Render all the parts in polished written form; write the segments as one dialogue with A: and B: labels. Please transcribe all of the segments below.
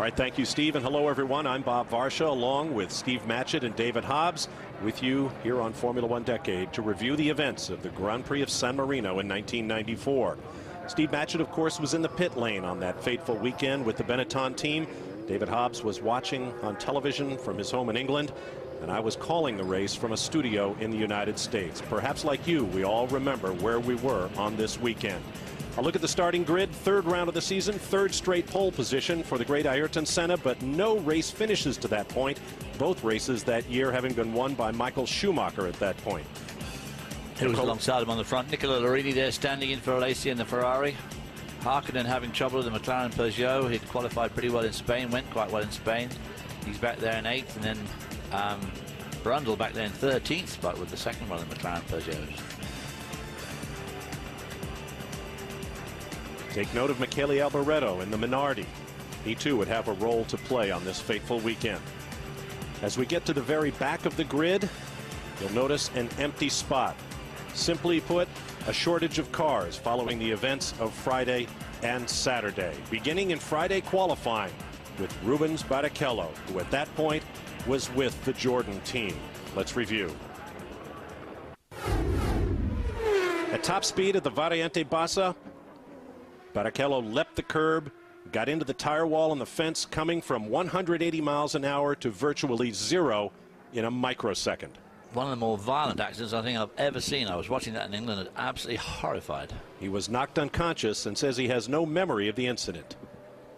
A: right, thank you, Steve, and hello, everyone. I'm Bob Varsha, along with Steve Matchett and David Hobbs, with you here on Formula One Decade to review the events of the Grand Prix of San Marino in 1994. Steve Matchett, of course, was in the pit lane on that fateful weekend with the Benetton team. David Hobbs was watching on television from his home in England, and I was calling the race from a studio in the United States. Perhaps like you, we all remember where we were on this weekend. A look at the starting grid, third round of the season, third straight pole position for the great Ayrton Senna, but no race finishes to that point. Both races that year having been won by Michael Schumacher at that point.
B: He was alongside him on the front. Nicola Lorini there standing in for Alessi in the Ferrari. Harkonnen having trouble with the McLaren Peugeot. He'd qualified pretty well in Spain, went quite well in Spain. He's back there in 8th, and then Brundle back there in 13th spot with the second one of the McLaren Peugeots.
A: Take note of Michele Alboreto in the Minardi. He too would have a role to play on this fateful weekend. As we get to the very back of the grid, you'll notice an empty spot. Simply put, a shortage of cars following the events of Friday and Saturday. Beginning in Friday qualifying with Rubens Barrichello, who at that point was with the Jordan team. Let's review. At top speed at the Variante Bassa, Barrichello leapt the curb, got into the tire wall and the fence, coming from 180 miles an hour to virtually 0 in a microsecond.
B: One of the more violent accidents I think I've ever seen. I was watching that in England and absolutely horrified.
A: He was knocked unconscious and says he has no memory of the incident.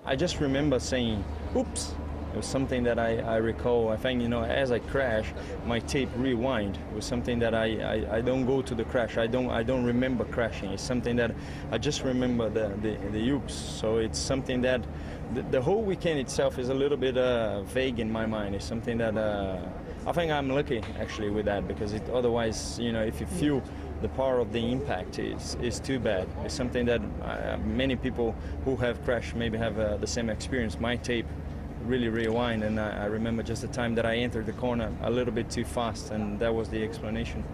C: I just remember saying, oops. It was something that I recall. I think, you know, as I crash, my tape rewind. It was something that I don't go to the crash. I don't remember crashing. It's something that I just remember the oops. So it's something that the whole weekend itself is a little bit vague in my mind. It's something that I think I'm lucky actually with that, because otherwise, you know, if you feel the power of the impact is too bad. It's something that many people who have crashed maybe have the same experience. My tape really rewind, and I remember just the time that I entered the corner a little bit too fast, and that was the explanation.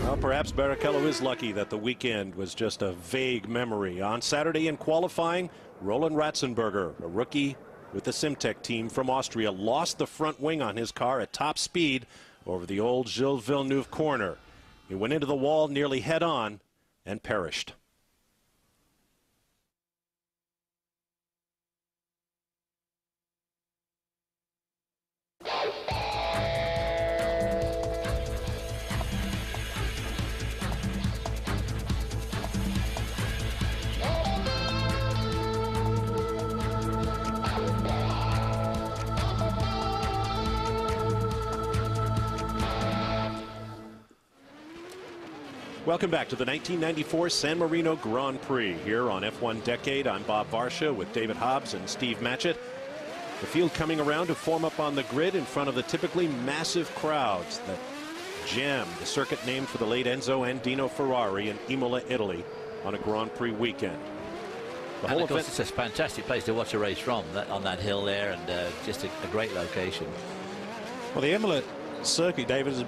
A: Well, perhaps Barrichello is lucky that the weekend was just a vague memory. On Saturday in qualifying, Roland Ratzenberger, a rookie with the Simtek team from Austria, lost the front wing on his car at top speed over the old Gilles Villeneuve corner. He went into the wall nearly head-on and perished. Welcome back to the 1994 San Marino Grand Prix here on F1 Decade. I'm Bob Varsha with David Hobbs and Steve Matchett. The field coming around to form up on the grid in front of the typically massive crowds that jam the circuit named for the late Enzo and Dino Ferrari in Imola, Italy on a Grand Prix weekend. The whole
B: of course,
A: event,
B: it's a fantastic place to watch a race from, on that hill there, and just a great location.
D: Well, the Imola circuit, David, is,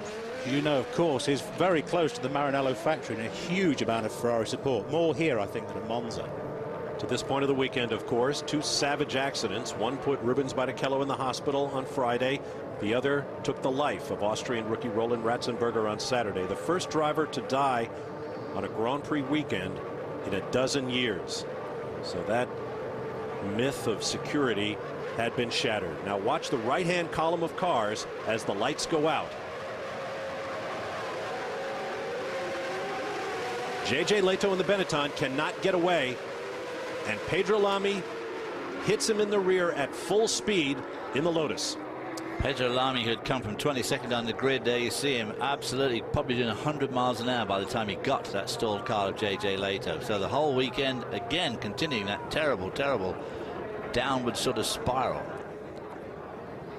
D: you know, of course, is very close to the Maranello factory and a huge amount of Ferrari support. More here, I think, than at Monza.
A: To this point of the weekend, of course, two savage accidents. One put Rubens Barrichello in the hospital on Friday. The other took the life of Austrian rookie Roland Ratzenberger on Saturday. The first driver to die on a Grand Prix weekend in a dozen years. So that myth of security had been shattered. Now watch the right-hand column of cars as the lights go out. JJ Leto in the Benetton cannot get away, and Pedro Lamy hits him in the rear at full speed in the Lotus.
B: Pedro Lamy, who had come from 22nd on the grid, there you see him absolutely probably doing 100 miles an hour by the time he got to that stalled car of JJ Leto. So the whole weekend again continuing that terrible downward sort of spiral.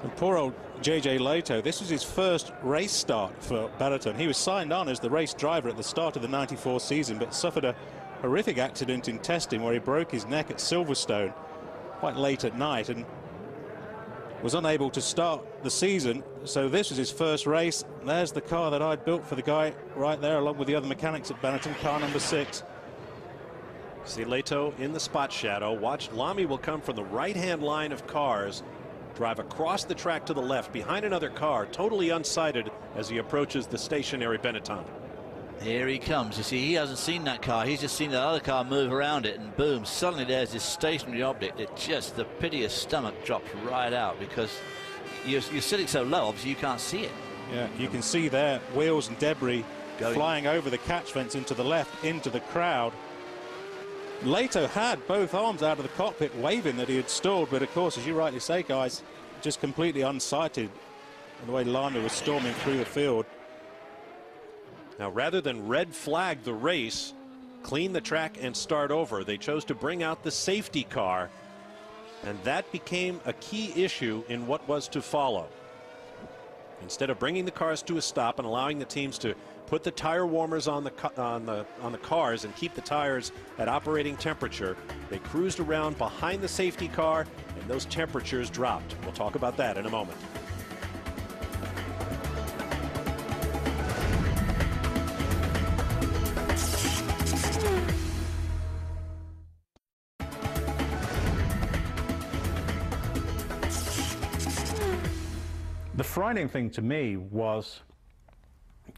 D: And poor old JJ Leto, this was his first race start for Benetton. He was signed on as the race driver at the start of the '94 season, but suffered a horrific accident in testing where he broke his neck at Silverstone quite late at night and was unable to start the season. So this was his first race. There's the car that I'd built for the guy right there, along with the other mechanics at Benetton, car number 6.
A: See Leto in the spot shadow. Watch, Lamy will come from the right-hand line of cars, drive across the track to the left behind another car, totally unsighted as he approaches the stationary Benetton.
B: Here he comes. You see, he hasn't seen that car. He's just seen that other car move around it, and boom, suddenly there's this stationary object. It just, the pit of your stomach drops right out because you're sitting so low, obviously you can't see it.
D: Yeah, you can see there wheels and debris flying over the catch fence into the left, into the crowd. Leto had both arms out of the cockpit waving that he had stalled, but of course, as you rightly say, guys, just completely unsighted the way Lamy was storming through the field.
A: Now, rather than red flag the race, clean the track and start over, they chose to bring out the safety car, and that became a key issue in what was to follow. Instead of bringing the cars to a stop and allowing the teams to put the tire warmers on the cars and keep the tires at operating temperature, they cruised around behind the safety car, and those temperatures dropped. We'll talk about that in a moment.
E: The frightening thing to me was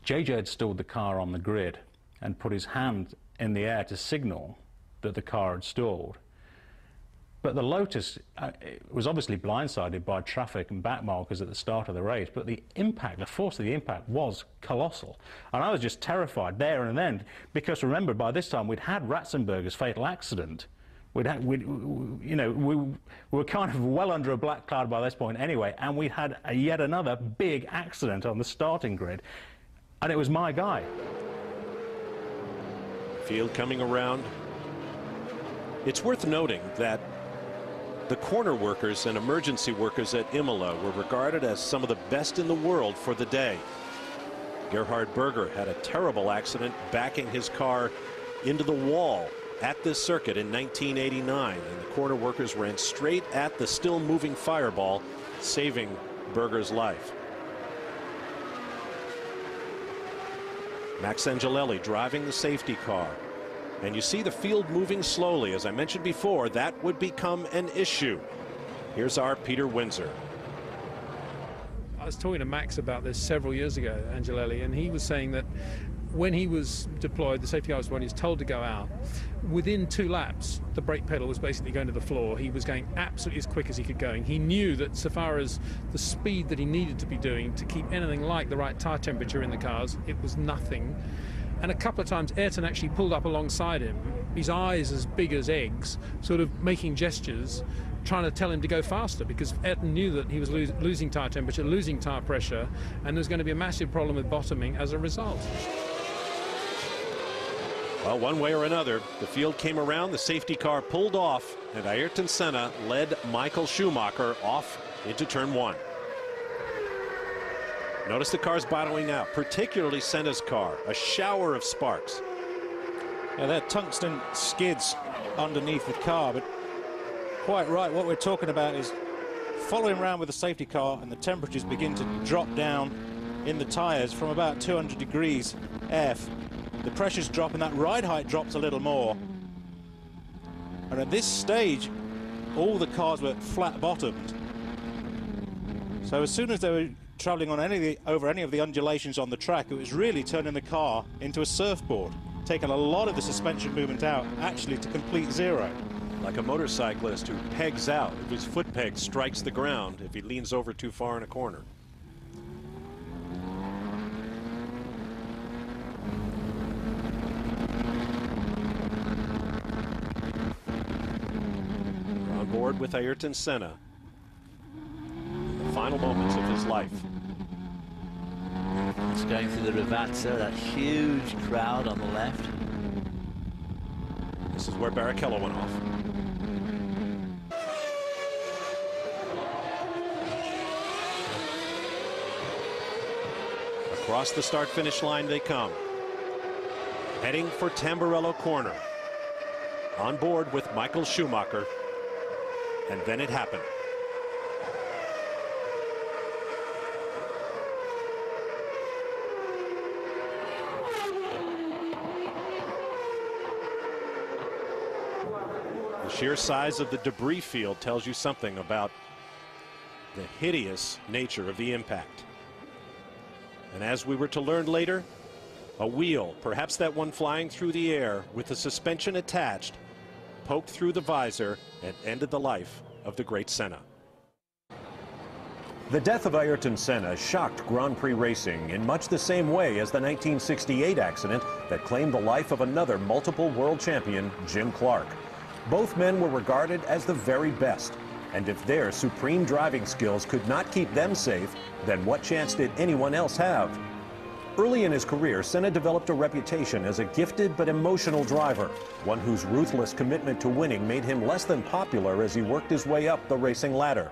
E: JJ had stalled the car on the grid and put his hand in the air to signal that the car had stalled. But the Lotus was obviously blindsided by traffic and backmarkers at the start of the race, but the impact, the force of the impact was colossal. And I was just terrified there and then, because remember, by this time we'd had Ratzenberger's fatal accident. We were kind of well under a black cloud by this point anyway, and we'd had yet another big accident on the starting grid, and it was my guy.
A: Field coming around. It's worth noting that the corner workers and emergency workers at Imola were regarded as some of the best in the world for the day. Gerhard Berger had a terrible accident backing his car into the wall at this circuit in 1989, and the corner workers ran straight at the still moving fireball, saving Berger's life. Max Angelelli driving the safety car, and you see the field moving slowly. As I mentioned before, that would become an issue. Here's our Peter Windsor.
F: I was talking to Max about this several years ago, Angelelli, and he was saying that when he was deployed, the safety car was when he was told to go out. Within 2 laps, the brake pedal was basically going to the floor. He was going absolutely as quick as he could going. He knew that so far as the speed that he needed to be doing to keep anything like the right tire temperature in the cars, it was nothing. And a couple of times, Ayrton actually pulled up alongside him, his eyes as big as eggs, sort of making gestures, trying to tell him to go faster, because Ayrton knew that he was losing tire temperature, losing tire pressure, and there was going to be a massive problem with bottoming as a result.
A: Well, one way or another, the field came around, the safety car pulled off, and Ayrton Senna led Michael Schumacher off into turn 1. Notice the cars bottoming out, particularly Senna's car, a shower of sparks.
D: Yeah, they're tungsten skids underneath the car, but quite right, what we're talking about is following around with the safety car, and the temperatures begin to drop down in the tires from about 200 degrees F. The pressures drop and that ride height drops a little more. And at this stage, all the cars were flat bottomed. So as soon as they were traveling on over any of the undulations on the track, it was really turning the car into a surfboard, taking a lot of the suspension movement out, actually to complete zero.
A: Like a motorcyclist who pegs out if his foot peg strikes the ground if he leans over too far in a corner. We're on board with Ayrton Senna. The final moments of his life.
B: It's going through the Ravazza, that huge crowd on the left.
A: This is where Barrichello went off. Across the start-finish line they come, heading for Tamburello Corner. On board with Michael Schumacher, and then it happened. The sheer size of the debris field tells you something about the hideous nature of the impact. And as we were to learn later, a wheel, perhaps that one flying through the air with the suspension attached, poked through the visor and ended the life of the great Senna. The death of Ayrton Senna shocked Grand Prix racing in much the same way as the 1968 accident that claimed the life of another multiple world champion, Jim Clark. Both men were regarded as the very best, and if their supreme driving skills could not keep them safe, then what chance did anyone else have? Early in his career, Senna developed a reputation as a gifted but emotional driver, one whose ruthless commitment to winning made him less than popular as he worked his way up the racing ladder.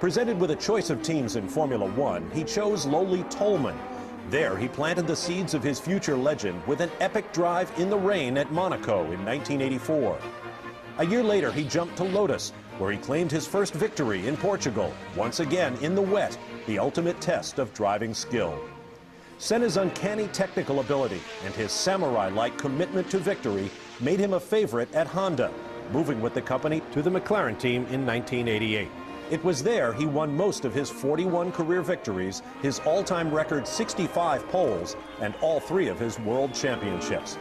A: Presented with a choice of teams in Formula One, he chose lowly Tolman. There, he planted the seeds of his future legend with an epic drive in the rain at Monaco in 1984. A year later, he jumped to Lotus, where he claimed his first victory in Portugal, once again in the wet, the ultimate test of driving skill. Senna's uncanny technical ability and his samurai-like commitment to victory made him a favorite at Honda, moving with the company to the McLaren team in 1988. It was there he won most of his 41 career victories, his all-time record 65 poles, and all 3 of his world championships.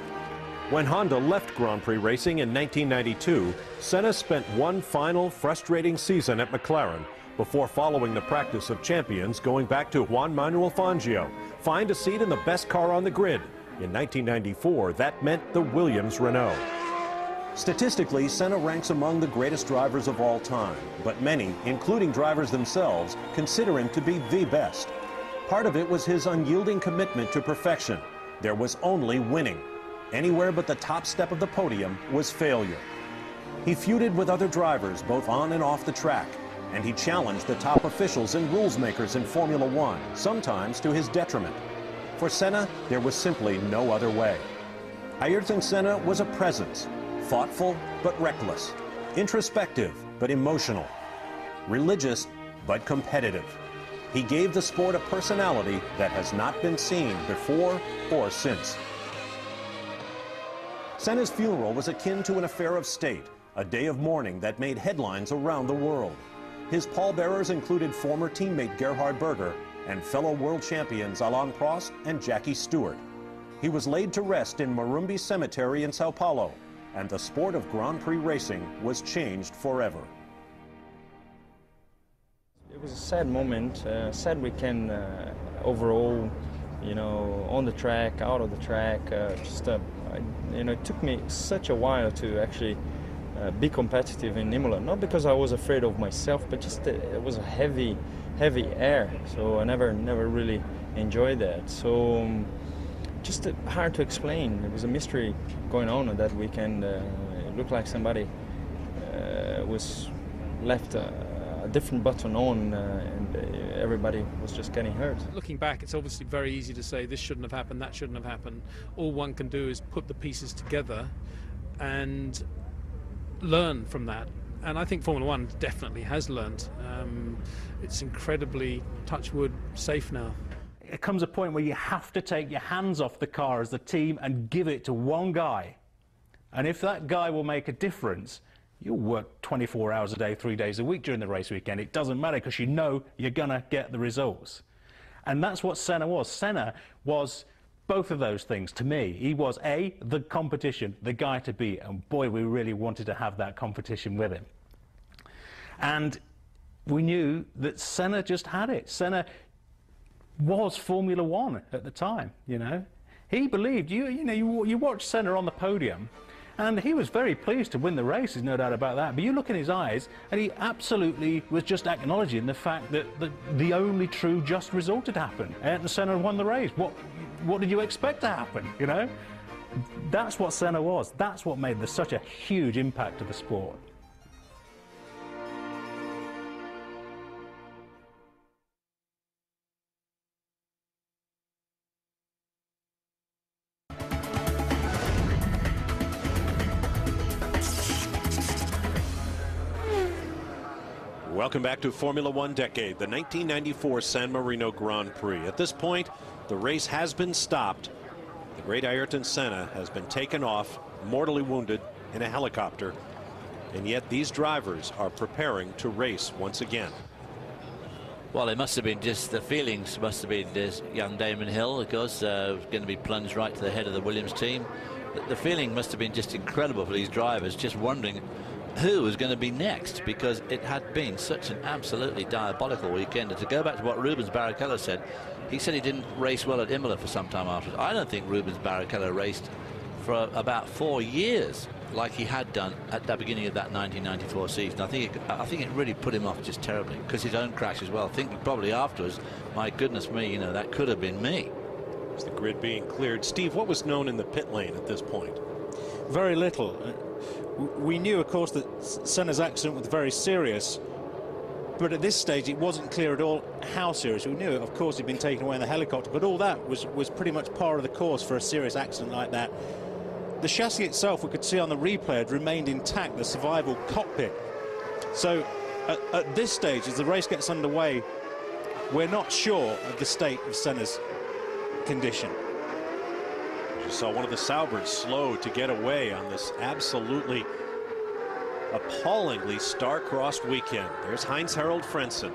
A: When Honda left Grand Prix racing in 1992, Senna spent one final frustrating season at McLaren before following the practice of champions going back to Juan Manuel Fangio, find a seat in the best car on the grid. In 1994, that meant the Williams Renault. Statistically, Senna ranks among the greatest drivers of all time, but many, including drivers themselves, consider him to be the best. Part of it was his unyielding commitment to perfection. There was only winning. Anywhere but the top step of the podium was failure. He feuded with other drivers both on and off the track, and he challenged the top officials and rules makers in Formula One, sometimes to his detriment. For Senna, there was simply no other way. Ayrton Senna was a presence, thoughtful but reckless, introspective but emotional, religious but competitive. He gave the sport a personality that has not been seen before or since. Senna's funeral was akin to an affair of state, a day of mourning that made headlines around the world. His pallbearers included former teammate Gerhard Berger and fellow world champions Alain Prost and Jackie Stewart. He was laid to rest in Morumbi Cemetery in Sao Paulo, and the sport of Grand Prix racing was changed forever.
C: It was a sad moment, sad weekend overall, you know, on the track, out of the track. You know, it took me such a while to actually be competitive in Imola, not because I was afraid of myself, but just it was a heavy air, so I never really enjoyed that. So just hard to explain. There was a mystery going on that weekend. It looked like somebody was left a different button on, and everybody was just getting hurt.
F: Looking back, it's obviously very easy to say this shouldn't have happened, that shouldn't have happened. All one can do is put the pieces together and learn from that. And I think Formula One definitely has learned. It's incredibly, touch wood, safe now.
E: It comes a point where you have to take your hands off the car as a team and give it to one guy. And if that guy will make a difference, you'll work 24 hours a day, 3 days a week during the race weekend. It doesn't matter, because you know you're going to get the results. And that's what Senna was. Senna was both of those things to me. He was the competition, the guy to beat, and boy, we really wanted to have that competition with him. And we knew that Senna just had it. Senna was Formula One at the time, you know. He believed, you watch Senna on the podium, and he was very pleased to win the race, there's no doubt about that. But you look in his eyes, and he absolutely was just acknowledging the fact that the only true just result had happened. Ayrton Senna won the race. What did you expect to happen, you know? That's what Senna was. That's what made such a huge impact to the sport.
A: Welcome back to Formula One Decade, the 1994 San Marino Grand Prix. At this point, the race has been stopped. The great Ayrton Senna has been taken off, mortally wounded, in a helicopter. And yet these drivers are preparing to race once again.
B: Well, it must have been just the feelings must have been this young Damon Hill, of course, going to be plunged right to the head of the Williams team. The feeling must have been just incredible for these drivers, just wondering who was going to be next, because it had been such an absolutely diabolical weekend. And to go back to what Rubens Barrichello said, he said he didn't race well at Imola for some time afterwards. I don't think Rubens Barrichello raced for about 4 years like he had done at the beginning of that 1994 season. I think it really put him off just terribly, because his own crash as well. Thinking probably afterwards, my goodness me, you know, that could have been me.
A: As the grid being cleared, Steve, what was known in the pit lane at this point?
D: Very little. We knew, of course, that Senna's accident was very serious, but at this stage it wasn't clear at all how serious. We knew, of course, he'd been taken away in the helicopter, but all that was pretty much par of the course for a serious accident like that. The chassis itself, we could see on the replay, had remained intact, the survival cockpit. So at this stage, as the race gets underway, we're not sure of the state of Senna's condition.
A: You saw one of the Saubers slow to get away on this absolutely appallingly star-crossed weekend. There's Heinz-Harald Frentzen.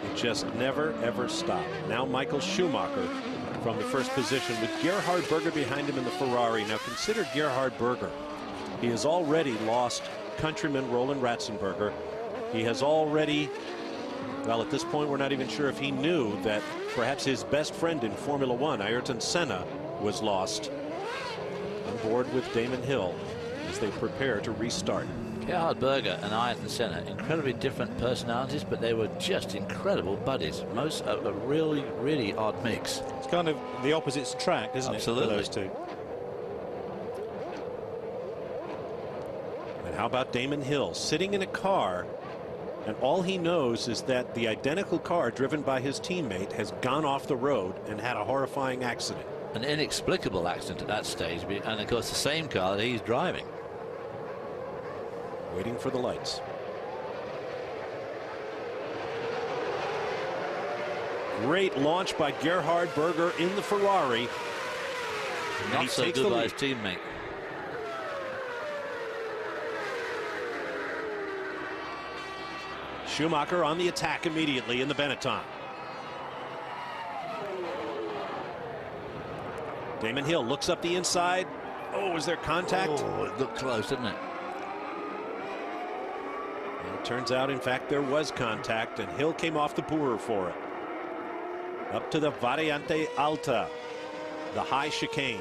A: It just never, ever stopped. Now Michael Schumacher from the first position with Gerhard Berger behind him in the Ferrari. Now consider Gerhard Berger. He has already lost countryman Roland Ratzenberger. He has already, well, at this point we're not even sure if he knew that perhaps his best friend in Formula One, Ayrton Senna, was lost on board with Damon Hill as they prepare to restart.
B: Gerhard Berger and Ayrton Senna, incredibly different personalities, but they were just incredible buddies. Most a really, really odd mix.
D: It's kind of the opposites attract, isn't
B: Absolutely.
D: it, for those two?
A: And how about Damon Hill sitting in a car, and all he knows is that the identical car driven by his teammate has gone off the road and had a horrifying accident.
B: An inexplicable accident at that stage, and of course the same car that he's driving.
A: Waiting for the lights. Great launch by Gerhard Berger in the Ferrari.
B: Not so good by his teammate.
A: Schumacher on the attack immediately in the Benetton. Damon Hill looks up the inside. Oh, is there contact?
B: Oh, it looked close, didn't it?
A: It turns out, in fact, there was contact, and Hill came off the Pourer for it. Up to the Variante Alta, the high chicane.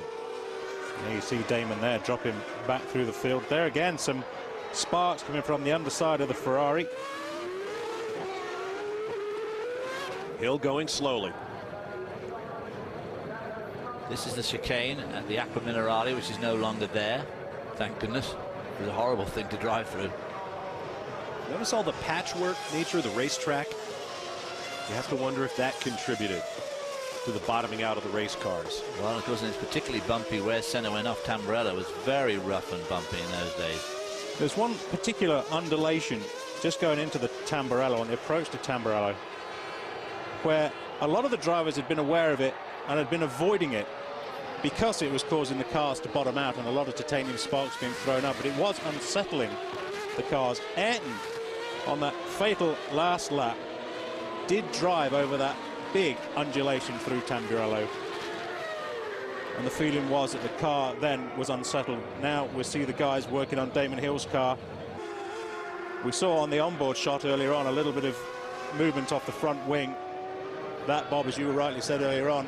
D: There you see Damon there dropping back through the field. There again, some sparks coming from the underside of the Ferrari.
A: Hill going slowly.
B: This is the chicane at the Acqua Minerale, which is no longer there. Thank goodness. It was a horrible thing to drive through.
A: Notice all the patchwork nature of the racetrack. You have to wonder if that contributed to the bottoming out of the race cars.
B: Well, of course, and it's particularly bumpy where Senna went off. Tamburello was very rough and bumpy in those days.
D: There's one particular undulation just going into the Tamburello, on the approach to Tamburello, where a lot of the drivers had been aware of it and had been avoiding it because it was causing the cars to bottom out and a lot of titanium sparks being thrown up, but it was unsettling the cars. Ayrton, on that fatal last lap, did drive over that big undulation through Tamburello, and the feeling was that the car then was unsettled. Now we see the guys working on Damon Hill's car. We saw on the onboard shot earlier on a little bit of movement off the front wing. That, Bob, as you rightly said earlier on,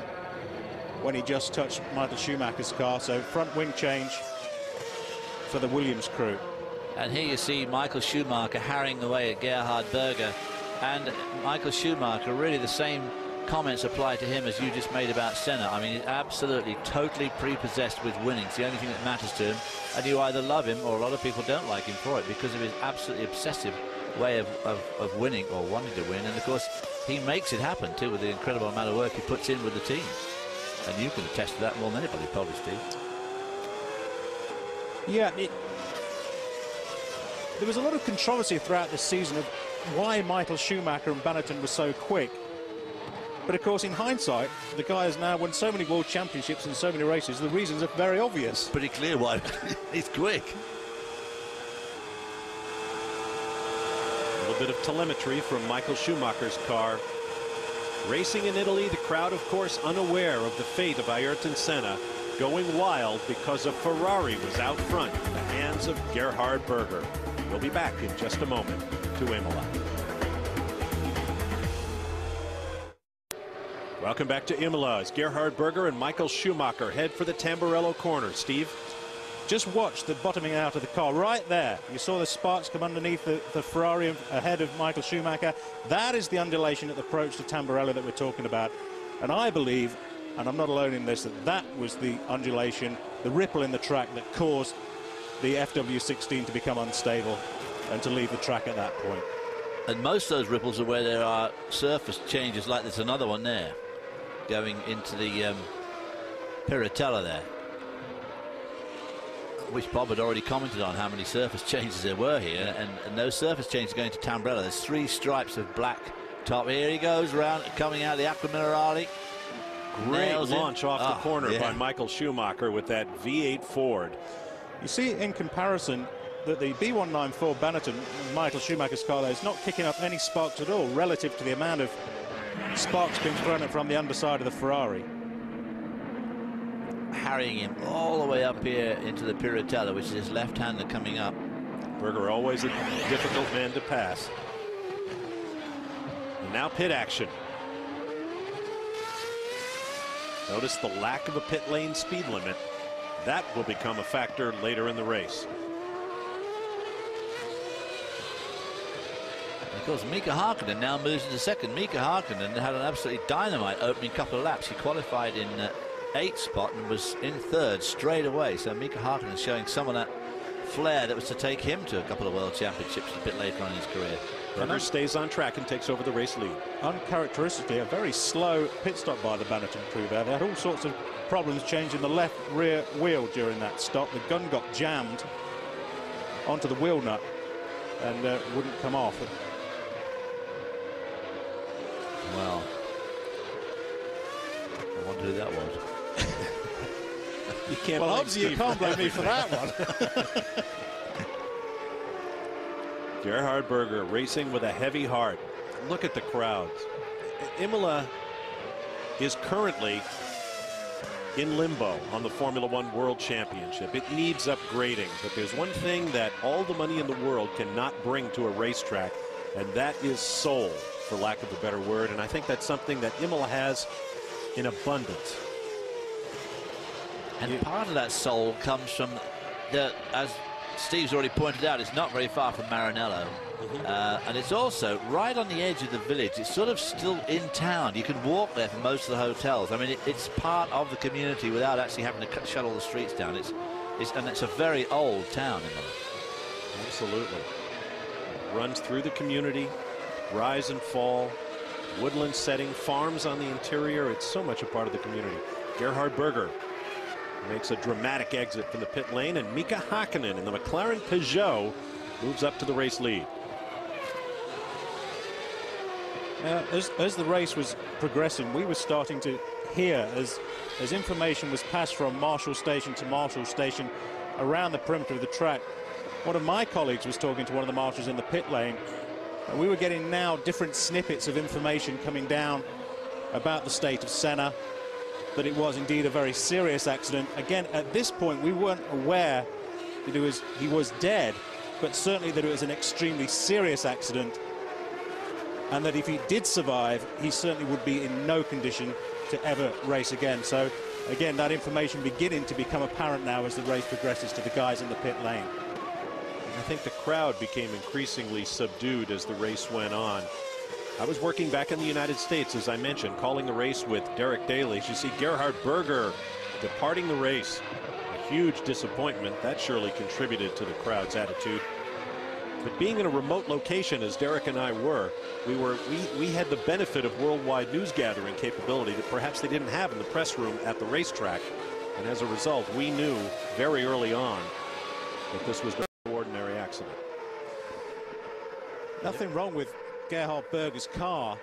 D: when he just touched Michael Schumacher's car. So front wing change for the Williams crew.
B: And here you see Michael Schumacher harrying away at Gerhard Berger. And Michael Schumacher, really the same comments apply to him as you just made about Senna. I mean, he's absolutely, totally prepossessed with winning. It's the only thing that matters to him. And you either love him, or a lot of people don't like him for it because of his absolutely obsessive way of winning, or wanting to win. And of course, he makes it happen too with the incredible amount of work he puts in with the team. And you can attest to that more than anybody, probably, Steve.
D: Yeah, there was a lot of controversy throughout this season of why Michael Schumacher and Benetton were so quick. But of course, in hindsight, the guy has now won so many world championships and so many races, the reasons are very obvious.
B: Pretty clear why. He's quick.
A: A little bit of telemetry from Michael Schumacher's car. Racing in Italy, the crowd, of course, unaware of the fate of Ayrton Senna, going wild because a Ferrari was out front in the hands of Gerhard Berger. We'll be back in just a moment to Imola. Welcome back to Imola as Gerhard Berger and Michael Schumacher head for the Tamburello corner. Steve?
D: Just watch the bottoming out of the car right there. You saw the sparks come underneath the Ferrari ahead of Michael Schumacher. That is the undulation at the approach to Tamburello that we're talking about. And I believe, and I'm not alone in this, that was the undulation, the ripple in the track that caused the FW16 to become unstable and to leave the track at that point.
B: And most of those ripples are where there are surface changes, like there's another one there going into the Piratella there, which Bob had already commented on how many surface changes there were here, and those surface changes going to Tamburello. There's 3 stripes of black top. Here he goes round, coming out of the Acqua Minerale.
A: Great launch off the corner by Michael Schumacher with that V8 Ford.
D: You see in comparison that the B194 Benetton, Michael Schumacher's car there, is not kicking up any sparks at all relative to the amount of sparks being thrown from the underside of the Ferrari.
B: Harrying him all the way up here into the Piratella, which is his left-hander coming up.
A: Berger always a difficult man to pass. And now pit action. Notice the lack of a pit lane speed limit. That will become a factor later in the race.
B: Of course, Mika Hakkinen now moves into second. Mika Hakkinen had an absolutely dynamite opening couple of laps. He qualified in 8th spot and was in 3rd straight away. So Mika Hakkinen showing some of that flair that was to take him to a couple of world championships a bit later on in his career.
A: Berger stays on track and takes over the race lead.
D: Uncharacteristically, a very slow pit stop by the Benetton crew there. They had all sorts of problems changing the left rear wheel during that stop. The gun got jammed onto the wheel nut and wouldn't come off.
B: Well, I wonder who that was.
A: You can't.
D: Well, obviously you can't blame me for that one.
A: Gerhard Berger racing with a heavy heart. Look at the crowds. Imola is currently in limbo on the Formula One World Championship. It needs upgrading, but there's one thing that all the money in the world cannot bring to a racetrack, and that is soul, for lack of a better word. And I think that's something that Imola has in abundance.
B: And part of that soul comes from the, as Steve's already pointed out, it's not very far from Maranello. And it's also right on the edge of the village. It's sort of still in town. You can walk there from most of the hotels. I mean, it's part of the community without actually having to shut all the streets down. And it's a very old town.
A: Absolutely. Runs through the community, rise and fall, woodland setting, farms on the interior. It's so much a part of the community. Gerhard Berger makes a dramatic exit from the pit lane, and Mika Hakkinen in the McLaren Peugeot moves up to the race lead.
D: As the race was progressing, we were starting to hear, as information was passed from Marshall Station to Marshall Station around the perimeter of the track. One of my colleagues was talking to one of the marshals in the pit lane, and we were getting now different snippets of information coming down about the state of Senna, that it was indeed a very serious accident. Again, at this point, we weren't aware that he was dead, but certainly that it was an extremely serious accident, and that if he did survive, he certainly would be in no condition to ever race again. So, again, that information beginning to become apparent now as the race progresses to the guys in the pit lane.
A: I think the crowd became increasingly subdued as the race went on. I was working back in the United States, as I mentioned, calling the race with Derek Daly. As you see Gerhard Berger departing the race. A huge disappointment. That surely contributed to the crowd's attitude. But being in a remote location, as Derek and I were, we had the benefit of worldwide news gathering capability that perhaps they didn't have in the press room at the racetrack. And as a result, we knew very early on that this was no ordinary accident.
D: Nothing wrong with Gerhard Berger's car.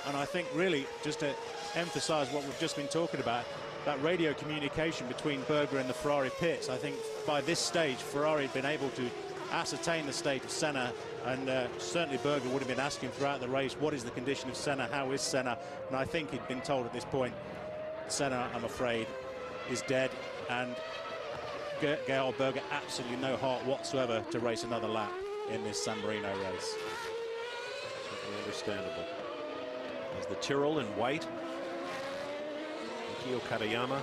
D: And I think really, just to emphasize what we've just been talking about, that radio communication between Berger and the Ferrari pits, I think by this stage Ferrari had been able to ascertain the state of Senna, and certainly Berger would have been asking throughout the race, what is the condition of Senna, how is Senna? And I think he'd been told at this point, Senna, I'm afraid, is dead, and Georg Berger absolutely no heart whatsoever to race another lap in this San Marino race.
A: Certainly understandable. As the Tyrrell in white, Mikio Katayama,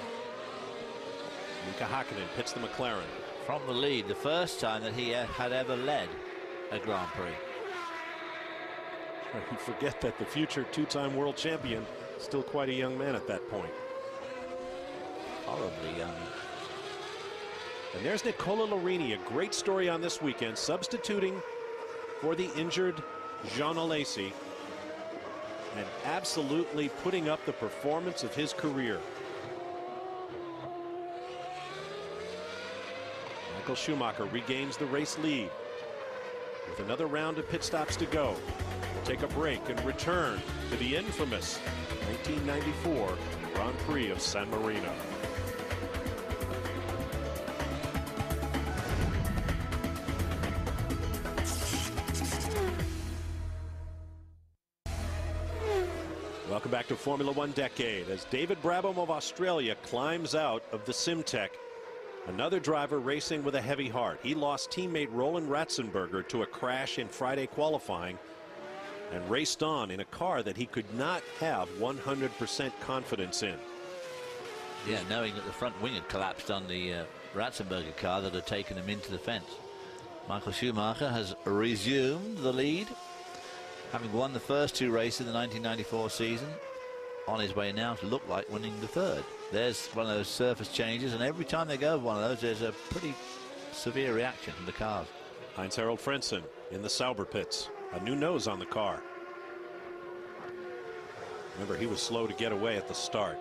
A: Mika Hakkinen pits the McLaren.
B: From the lead, the first time that he had ever led a Grand Prix.
A: You forget that the future two-time world champion, still quite a young man at that point.
B: Horribly young.
A: And there's Nicola Larini, a great story on this weekend, substituting for the injured Jean Alesi and absolutely putting up the performance of his career. Michael Schumacher regains the race lead with another round of pit stops to go. We'll take a break and return to the infamous 1994 Grand Prix of San Marino. Welcome back to Formula One Decade as David Brabham of Australia climbs out of the Simtech. Another driver racing with a heavy heart. He lost teammate Roland Ratzenberger to a crash in Friday qualifying and raced on in a car that he could not have 100% confidence in.
B: Yeah, knowing that the front wing had collapsed on the Ratzenberger car that had taken him into the fence. Michael Schumacher has resumed the lead, having won the first two races of the 1994 season, on his way now to look like winning the third. There's one of those surface changes, and every time they go over one of those, there's a pretty severe reaction from the cars.
A: Heinz-Harald Frentzen in the Sauber pits. A new nose on the car. Remember, he was slow to get away at the start.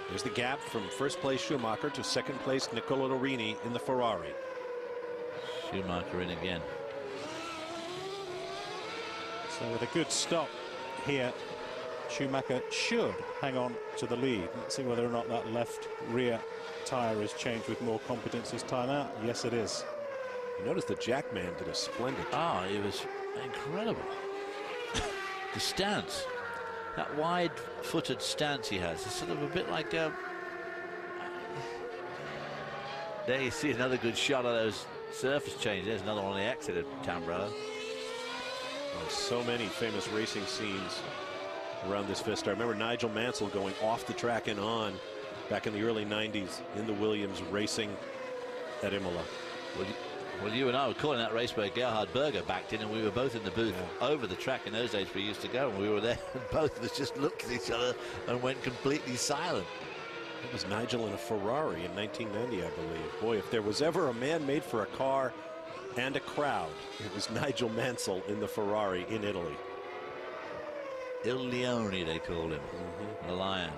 A: There's the gap from first place Schumacher to second place Nicola Larini in the Ferrari.
B: Schumacher in again.
D: So with a good stop here, Schumacher should hang on to the lead. Let's see whether or not that left rear tyre is changed with more competence this time out. Yes, it is.
A: You notice the Jackman did a splendid
B: job. Oh, it was incredible. The stance, that wide-footed stance he has, is sort of a bit like a... There you see another good shot of those surface changes. There's another one on the exit of Tamburello.
A: Well, so many famous racing scenes around this Vista. I remember Nigel Mansell going off the track and on back in the early 90s in the Williams racing at Imola.
B: Well, you and I were calling that race where Gerhard Berger backed in, and we were both in the booth over the track. In those days we used to go, and we were there, and both of us just looked at each other and went completely silent.
A: It was Nigel in a Ferrari in 1990, I believe. Boy, if there was ever a man made for a car and a crowd, it was Nigel Mansell in the Ferrari in Italy.
B: Il Leone, they called him. The Lion.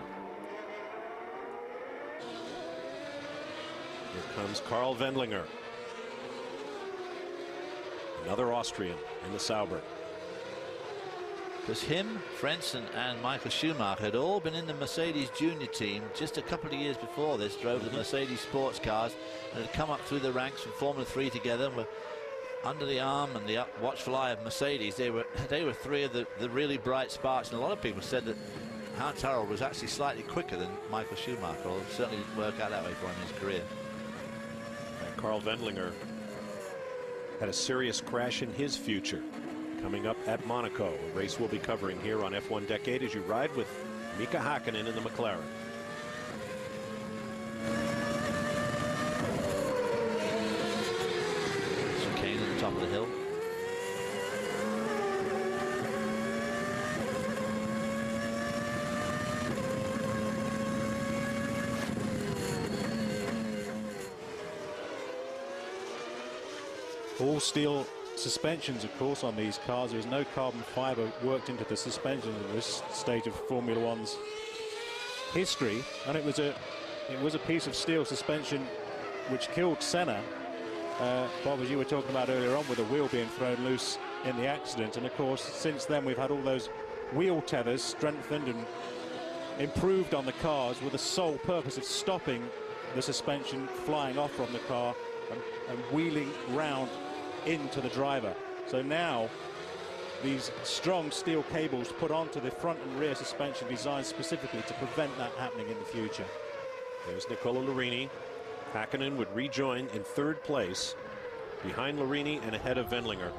A: Here comes Karl Wendlinger. Another Austrian in the Sauber.
B: Because him, Frentzen, and Michael Schumacher had all been in the Mercedes junior team just a couple of years before this, drove the Mercedes sports cars, and had come up through the ranks from Formula 3 together, and were under the arm and the watchful eye of Mercedes. They were three of the really bright sparks, and a lot of people said that Heinz-Harald was actually slightly quicker than Michael Schumacher. Well, it certainly didn't work out that way for him in his career.
A: And Karl Wendlinger had a serious crash in his future coming up at Monaco, a race we'll be covering here on F1 Decade as you ride with Mika Hakkinen in the McLaren.
B: Chicane at the top of the hill.
D: All steel suspensions, of course, on these cars. There's no carbon fiber worked into the suspensions at this stage of Formula One's history, and it was a piece of steel suspension which killed Senna, Bob, as you were talking about earlier on, with a wheel being thrown loose in the accident. And of course, since then we've had all those wheel tethers strengthened and improved on the cars with the sole purpose of stopping the suspension flying off from the car and wheeling round into the driver. So now these strong steel cables put onto the front and rear suspension designed specifically to prevent that happening in the future.
A: There's Nicola Larini. Häkkinen would rejoin in third place behind Larini and ahead of Wendlinger.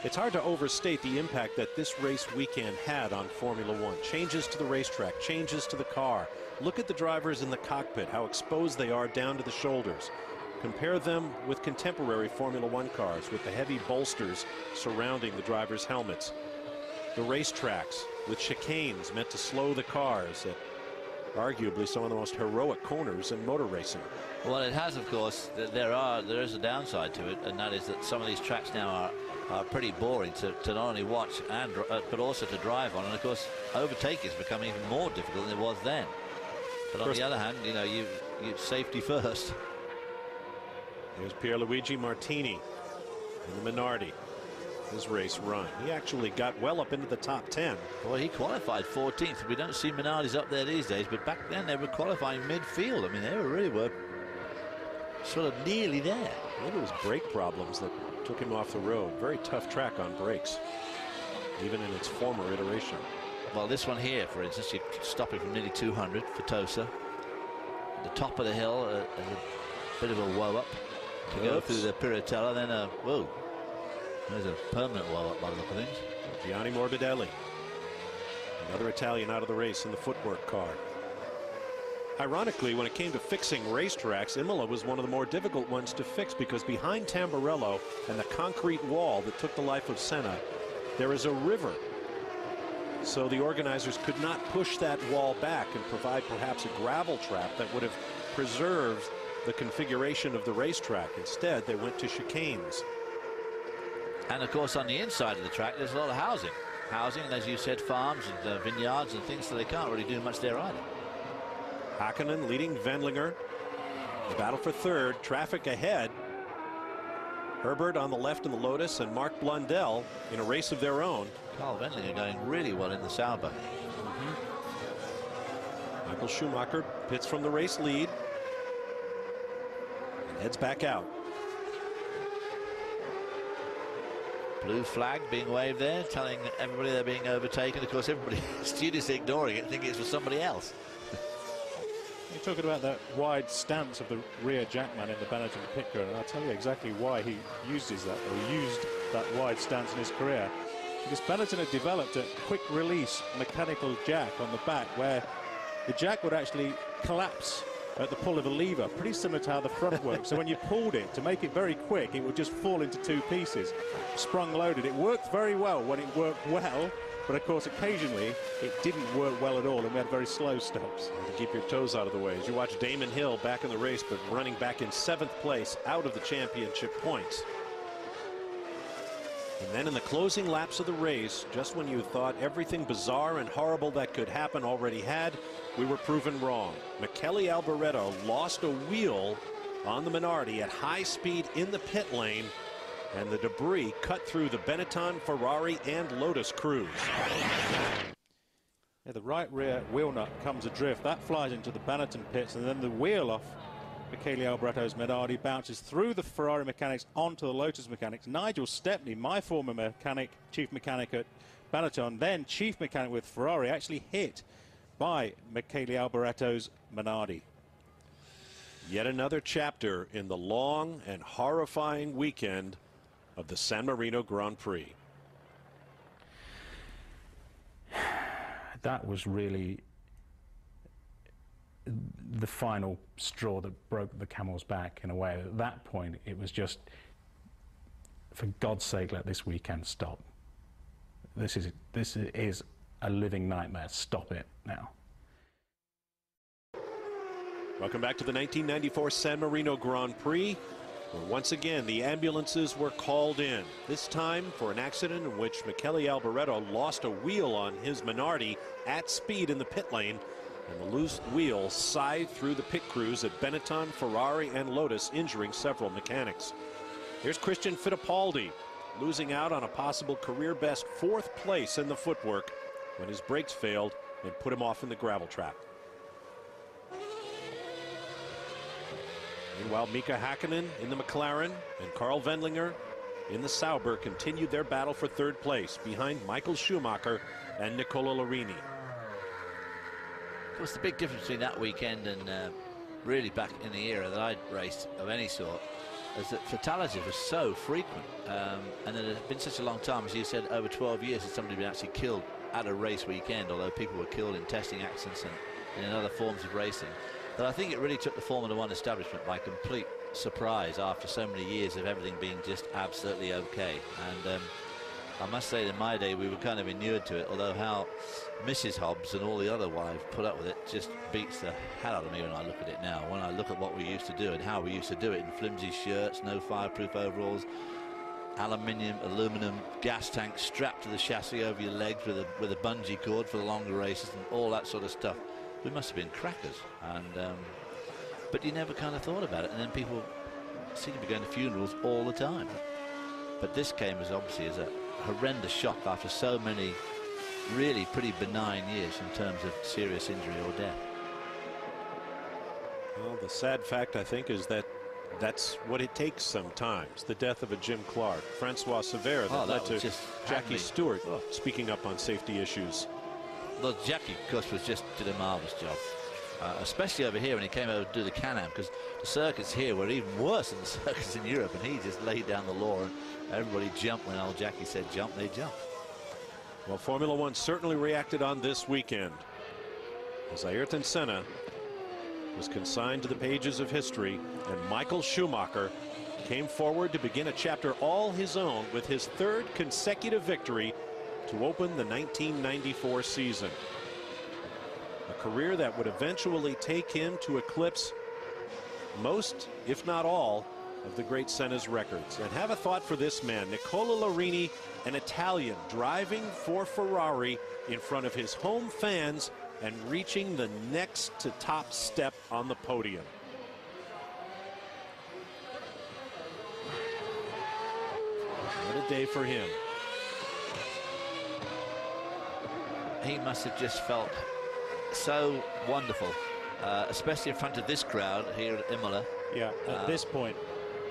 A: It's hard to overstate the impact that this race weekend had on Formula One. Changes to the racetrack, changes to the car. Look at the drivers in the cockpit, how exposed they are down to the shoulders. Compare them with contemporary Formula One cars with the heavy bolsters surrounding the drivers' helmets. The racetracks with chicanes meant to slow the cars at arguably some of the most heroic corners in motor racing.
B: Well, it has, of course. There is a downside to it, and that is that some of these tracks now are pretty boring to not only watch and but also to drive on. And of course, overtaking has become even more difficult than it was then. But on the other hand, you know, you safety first.
A: Here's Pierluigi Martini in the Minardi. His race run. He actually got well up into the top 10.
B: Well, he qualified 14th. We don't see Minardis up there these days, but back then they were qualifying midfield. I mean, they really were sort of nearly there.
A: Maybe it was brake problems that took him off the road. Very tough track on brakes, even in its former iteration.
B: Well, this one here, for instance, you're stopping from nearly 200 for Tosa. At the top of the hill, a bit of a woe-up to go through the Piratella, then whoa. There's a permanent woe-up by the look of things.
A: Gianni Morbidelli, another Italian out of the race in the footwork car. Ironically, when it came to fixing racetracks, Imola was one of the more difficult ones to fix because behind Tamburello and the concrete wall that took the life of Senna, there is a river. So the organizers could not push that wall back and provide perhaps a gravel trap that would have preserved the configuration of the racetrack. Instead, they went to chicanes.
B: And of course, on the inside of the track, there's a lot of housing. And as you said, farms and vineyards and things, so they can't really do much there either.
A: Häkkinen leading Wendlinger. The battle for third. Traffic ahead. Herbert on the left in the Lotus and Mark Blundell in a race of their own.
B: Carl Wendlinger going really well in the Sauber.
A: Michael Schumacher pits from the race lead and heads back out.
B: Blue flag being waved there, telling everybody they're being overtaken. Of course, everybody studiously ignoring it, thinking it's for somebody else.
D: You're talking about that wide stance of the rear jackman in the Benetton pit crew, and I'll tell you exactly why he used that wide stance in his career. Because Benetton had developed a quick release mechanical jack on the back where the jack would actually collapse at the pull of a lever, pretty similar to how the front works. So when you pulled it, to make it very quick, it would just fall into two pieces, sprung loaded. It worked very well when it worked well, but of course occasionally it didn't work well at all, and we had very slow stops.
A: And to keep your toes out of the way, as you watch Damon Hill back in the race, but running back in 7th place out of the championship points. And then in the closing laps of the race, just when you thought everything bizarre and horrible that could happen already had, we were proven wrong. Michele Alboreto lost a wheel on the Minardi at high speed in the pit lane, and the debris cut through the Benetton, Ferrari, and Lotus crews.
D: Yeah, the right rear wheel nut comes adrift. That flies into the Benetton pits, and then the wheel off Michele Alboreto's Minardi bounces through the Ferrari mechanics onto the Lotus mechanics. Nigel Stepney, my former mechanic, chief mechanic at Benetton, then chief mechanic with Ferrari, actually hit by Michele Alboreto's Minardi.
A: Yet another chapter in the long and horrifying weekend of the San Marino Grand Prix.
E: That was really the final straw that broke the camel's back in a way. At that point, it was just, for God's sake, let this weekend stop. This is a living nightmare. Stop it now.
A: Welcome back to the 1994 San Marino Grand Prix, where once again the ambulances were called in. This time for an accident in which Michele Alboreto lost a wheel on his Minardi at speed in the pit lane, and the loose wheel scythed through the pit crews at Benetton, Ferrari, and Lotus, injuring several mechanics. Here's Christian Fittipaldi losing out on a possible career-best 4th place in the footwork when his brakes failed and put him off in the gravel trap. Meanwhile, Mika Häkkinen in the McLaren and Carl Wendlinger in the Sauber continued their battle for 3rd place behind Michael Schumacher and Nicola Larini.
B: Of course, the big difference between that weekend and really back in the era that I'd raced of any sort is that fatalities were so frequent, and that it had been such a long time, as you said, over 12 years since somebody had been actually killed at a race weekend, although people were killed in testing accidents and in other forms of racing, that I think it really took the Formula One establishment by complete surprise after so many years of everything being just absolutely okay. And I must say, in my day, we were kind of inured to it, although how Mrs. Hobbs and all the other wives put up with it just beats the hell out of me when I look at it now. When I look at what we used to do and how we used to do it in flimsy shirts, no fireproof overalls, aluminum gas tanks strapped to the chassis over your legs with a bungee cord for the longer races and all that sort of stuff. We must have been crackers. And but you never kind of thought about it. And then people seem to be going to funerals all the time. But this came as obviously as a horrendous shock after so many really pretty benign years in terms of serious injury or death.
A: Well, the sad fact, I think, is that that's what it takes sometimes. The death of a Jim Clark, Francois Severe, that led to Jackie Stewart speaking up on safety issues.
B: Well, Jackie, of course, did a marvellous job. Especially over here when he came over to do the Can-Am, because the circuits here were even worse than the circuits in Europe, and he just laid down the law, and everybody jumped when old Jackie said jump, they jumped.
A: Well, Formula One certainly reacted on this weekend, as Ayrton Senna was consigned to the pages of history, and Michael Schumacher came forward to begin a chapter all his own with his 3rd consecutive victory to open the 1994 season. A career that would eventually take him to eclipse most, if not all, of the great Senna's records. And have a thought for this man, Nicola Larini, an Italian driving for Ferrari in front of his home fans and reaching the next to top step on the podium. What a day for him.
B: He must have just felt so wonderful, especially in front of this crowd here at Imola.
D: Yeah, at this point,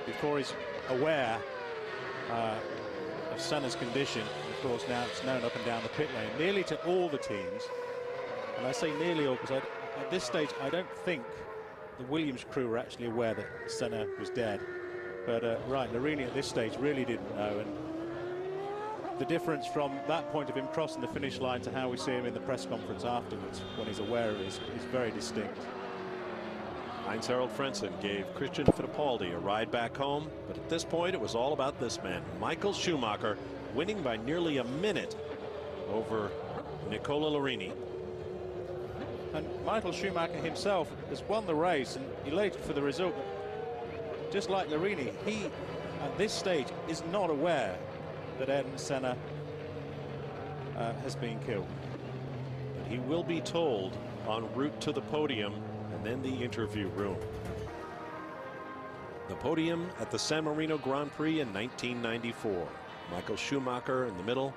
D: before he's aware of Senna's condition, of course now it's known up and down the pit lane, nearly to all the teams. And I say nearly all because at this stage I don't think the Williams crew were actually aware that Senna was dead. But right, Larini at this stage really didn't know, and the difference from that point of him crossing the finish line to how we see him in the press conference afterwards when he's aware of it is very distinct.
A: Heinz-Harald Frentzen gave Christian Fittipaldi a ride back home, but at this point it was all about this man, Michael Schumacher, winning by nearly a minute over Nicola Larini.
D: And Michael Schumacher himself has won the race and elated for the result. Just like Larini, he at this stage is not aware that Ayrton Senna has been killed.
A: But he will be told en route to the podium and then the interview room. The podium at the San Marino Grand Prix in 1994. Michael Schumacher in the middle,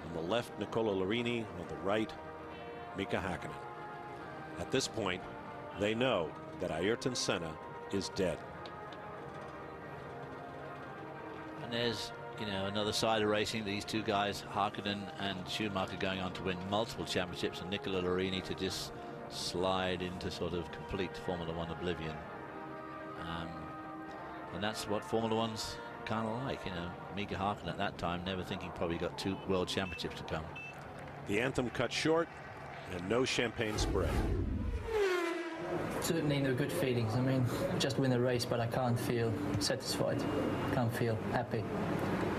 A: on the left Nicola Larini, on the right Mika Häkkinen. At this point, they know that Ayrton Senna is dead.
B: And there's, you know, another side of racing, these two guys, Häkkinen and Schumacher, going on to win multiple championships, and Nicola Larini to just slide into sort of complete Formula One oblivion. And that's what Formula One's kind of like, you know. Mika Häkkinen at that time, never thinking probably got 2 world championships to come.
A: The anthem cut short and no champagne spray.
G: Certainly no good feelings. I mean, just win a race, but I can't feel satisfied. Can't feel happy.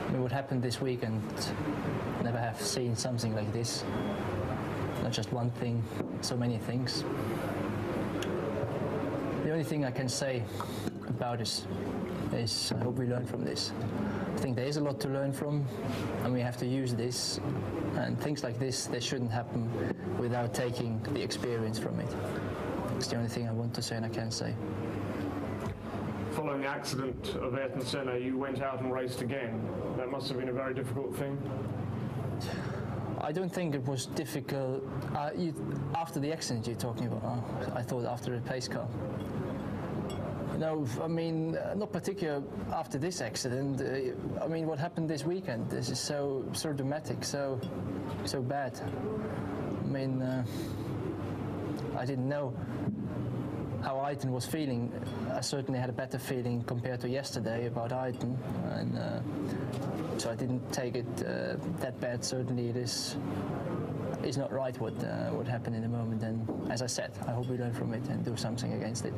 G: I mean, what happened this weekend, never have seen something like this. Not just one thing, so many things. The only thing I can say about this is I hope we learn from this. I think there is a lot to learn from, and we have to use this. And things like this, they shouldn't happen without taking the experience from it. It's the only thing I want to say and I can say.
H: following the accident of Ayrton Senna, you went out and raced again. That must have been a very difficult thing.
G: I don't think it was difficult. After the accident you're talking about, I thought after the pace car. No, I mean, not particular after this accident. I mean, what happened this weekend, this is so dramatic, so bad. I mean, I didn't know how Ayrton was feeling. I certainly had a better feeling compared to yesterday about Ayrton, and so I didn't take it that bad. Certainly it is not right what happened in the moment, and as I said, I hope we learn from it and do something against it.